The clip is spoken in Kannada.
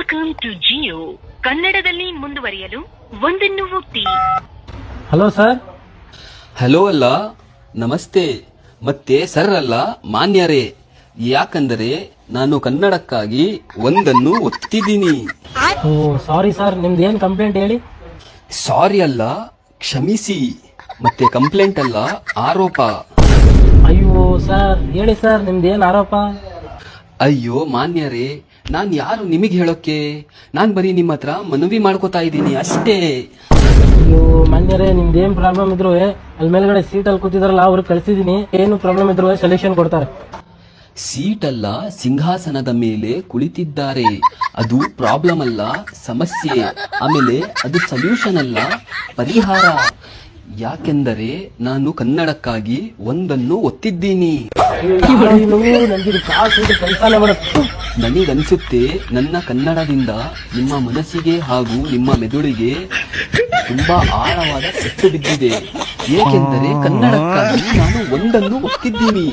Welcome to Jio. ಕನ್ನಡದಲ್ಲಿ ಮುಂದುವರಿಯಲು ಒಂದನ್ನು ಒತ್ತಿ. Hello sir. ಹಲೋ ಅಲ್ಲ, ನಮಸ್ತೆ. ಮತ್ತೆ ಸರ್ ಅಲ್ಲ, ಮಾನ್ಯರೇ. ಯಾಕಂದರೆ ನಾನು ಕನ್ನಡಕ್ಕಾಗಿ ಒಂದನ್ನು ಒತ್ತಿದ್ದೀನಿ. ಓ ಸಾರಿ ಸರ್, ನಿಮ್ದು ಏನ್ ಕಂಪ್ಲೇಂಟ್ ಹೇಳಿ. ಸಾರಿ ಅಲ್ಲ, ಕ್ಷಮಿಸಿ. ಮತ್ತೆ ಕಂಪ್ಲೇಂಟ್ ಅಲ್ಲ, ಆರೋಪ. ಅಯ್ಯೋ ಸರ್, ಹೇಳಿ ಸರ್, ನಿಮ್ದು ಏನ್ ಆರೋಪ? ಅಯ್ಯೋ ಮಾನ್ಯರೇ, ನಾನ್ ಯಾರು ನಿಮಗೆ ಹೇಳೋಕೆ? ನಾನ್ ಬರೀ ನಿಮ್ಮ ಹತ್ರ ಮನವಿ ಮಾಡ್ಕೋತಾ ಇದ್ದೀನಿ ಅಷ್ಟೇ. ಅಯ್ಯೋ ಮಾನ್ಯರೇ, ನಿಮ್ದು ಏನ್ ಪ್ರಾಬ್ಲಮ್ ಇದ್ರು ಅಲ್ಲಿ ಮೇಲ್ಗಡೆ ಸೀಟ್ ಅಲ್ಲಿ ಕೂತಿದ್ರಲ್ಲ, ಅವ್ರಿಗೆ ಕಳ್ಸಿದೀನಿ. ಏನು ಪ್ರಾಬ್ಲಮ್ ಇದ್ರು ಸೊಲ್ಯೂಷನ್ ಕೊಡ್ತಾರೆ. ಸೀಟ್ ಅಲ್ಲ, ಸಿಂಹಾಸನದ ಮೇಲೆ ಕುಳಿತಿದ್ದಾರೆ. ಅದು ಪ್ರಾಬ್ಲಮ್ ಅಲ್ಲ, ಸಮಸ್ಯೆ. ಆಮೇಲೆ ಅದು ಸೊಲ್ಯೂಷನ್ ಅಲ್ಲ, ಪರಿಹಾರ. ಯಾಕೆಂದರೆ ನಾನು ಕನ್ನಡಕ್ಕಾಗಿ ಒಂದನ್ನು ಒತ್ತಿದ್ದೀನಿ. ನನಗನ್ಸುತ್ತೆ ನನ್ನ ಕನ್ನಡದಿಂದ ನಿಮ್ಮ ಮನಸ್ಸಿಗೆ ಹಾಗೂ ನಿಮ್ಮ ಮೆದುಳಿಗೆ ತುಂಬಾ ಆಳವಾದ ಪೆಟ್ಟು ಬಿದ್ದಿದೆ. ಏಕೆಂದರೆ ಕನ್ನಡಕ್ಕಾಗಿ ನಾನು ಒಂದನ್ನು ಒತ್ತಿದ್ದೀನಿ.